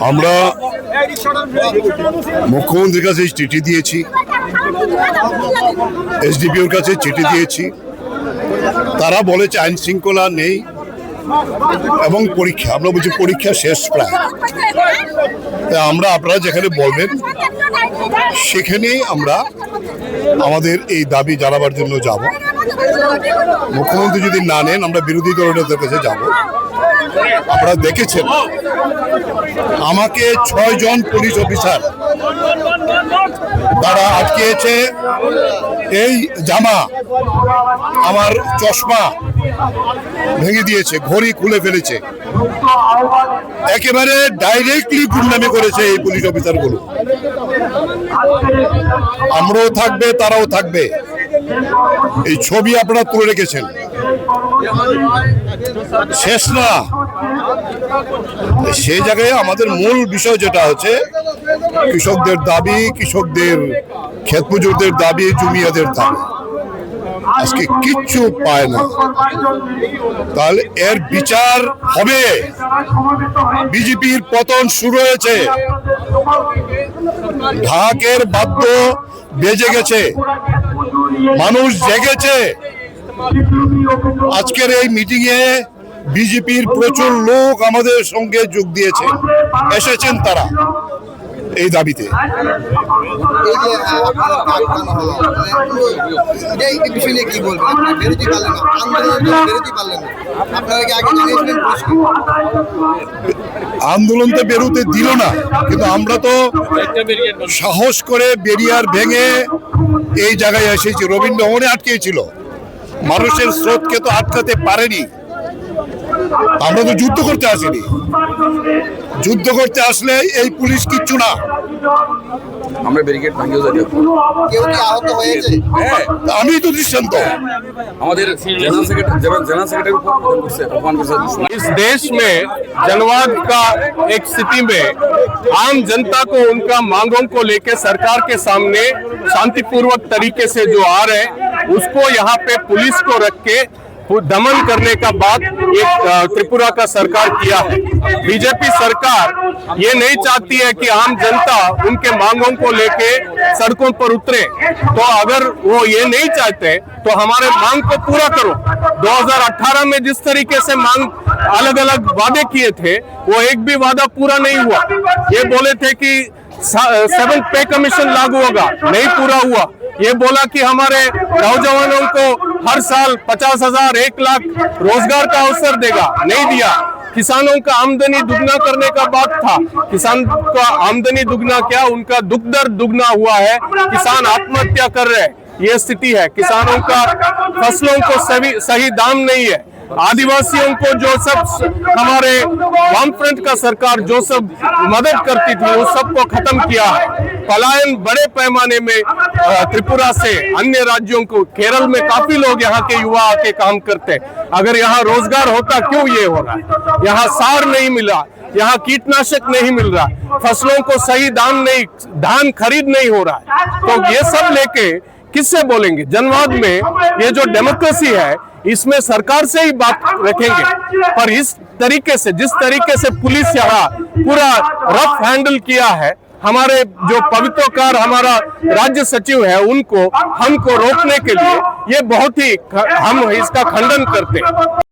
আমরা মুখ্যমন্ত্রীর কাছে চিঠি দিয়েছি, এসডিপিওর কাছে চিঠি দিয়েছি। তারা বলেছে আইন শৃঙ্খলা নেই এবং পরীক্ষা, আমরা বলছি পরীক্ষা শেষ প্রায়। আমরা আপনারা যেখানে বলবেন সেখানেই আমরা আমাদের এই দাবি জানাবার জন্য যাব। মুখ্যমন্ত্রী যদি না নেন আমরা বিরোধী দলের কাছে যাব। আপনারা দেখেছেন আমাকে 6 জন পুলিশ অফিসার তারা আটকেছে, এই জামা আমার চশমা ভেঙে দিয়েছে, ঘড়ি খুলে ফেলেছে, একেবারে ডাইরেক্টলি গুন্ডামি করেছে এই পুলিশ অফিসারগুলো। আমরাও থাকবে, তারাও থাকবে। এই ছবি আপনারা তুলে রেখেছেন। শেষ না, সেই জায়গায় আমাদের মূল বিষয় যেটা হচ্ছে কৃষকদের দাবি, কৃষকদের ক্ষেত মজুরদের দাবি, জমিয়াদের দাবি আজকে কিচ্ছু পায় না। তাহলে এর বিচার হবে। বিজেপির পতন শুরু হয়েছে, ঢাকের বাদ্য বেজে গেছে, মানুষ জেগেছে। আজকের এই মিটিং এ বিজেপির প্রচুর লোক আমাদের সঙ্গে যোগ দিয়েছে, এসেছেন তারা এই দাবিতে। আন্দোলন তো বেরোতে দিল না, কিন্তু আমরা তো সাহস করে বেরিয়ার ভেঙে এই জায়গায় এসেছি। রবীন্দ্র ভবনে আটকেছিল, মানুষের স্রোতকে তো আটকাতে পারেনি। আমরা তো যুদ্ধ করতে আসিনি, যুদ্ধ করতে আসলে এই পুলিশ কিচ্ছু না। আমরা ব্যারিকেড ভাঙিয়ে যাই। কেউ কি আহত হয়েছে? হ্যাঁ, আমি তো দৃষ্টান্ত। আমাদের जनरल सेक्रेटरी इस देश में जनवाद का एक स्थिति में आम जनता को उनका मांगों को लेकर सरकार के सामने शांतिपूर्वक तरीके से जो आ रहे उसको यहाँ पे पुलिस को रख के दमन करने का बात एक त्रिपुरा का सरकार किया है। बीजेपी सरकार ये नहीं चाहती है कि आम जनता उनके मांगों को लेके सड़कों पर उतरे। तो अगर वो ये नहीं चाहते तो हमारे मांग को पूरा करो। 2018 में जिस तरीके से मांग अलग अलग वादे किए थे वो एक भी वादा पूरा नहीं हुआ। ये बोले थे कि 7th पे कमीशन लागू होगा, नहीं पूरा हुआ। ये बोला कि हमारे नौजवानों को हर साल 50,000 1 लाख रोजगार का अवसर देगा, नहीं दिया। किसानों का आमदनी दुगना करने का बात था, किसान का आमदनी दुगना क्या, उनका दुख दर्द दुगना हुआ है। किसान आत्महत्या कर रहे हैं, ये स्थिति है। किसानों का फसलों को सही दाम नहीं है। आदिवासियों को जो सब हमारे वामफ्रंट का सरकार जो सब मदद करती थी उस सब को खत्म किया है। पलायन बड़े पैमाने में त्रिपुरा से अन्य राज्यों को, केरल में काफी लोग यहाँ के युवा आके काम करते। अगर यहाँ रोजगार होता क्यों ये हो रहा है? यहाँ सार नहीं मिला, यहाँ कीटनाशक नहीं मिल रहा, फसलों को सही दाम नहीं, धान खरीद नहीं हो रहा है। तो ये सब लेके किससे बोलेंगे? जनवाद में ये जो डेमोक्रेसी है इसमें सरकार से ही बात रखेंगे। पर इस तरीके से, जिस तरीके से पुलिस यहाँ पूरा रफ हैंडल किया है, हमारे जो पवित्रकार हमारा राज्य सचिव है उनको हमको रोकने के लिए ये बहुत ही हम इसका खंडन करते हैं।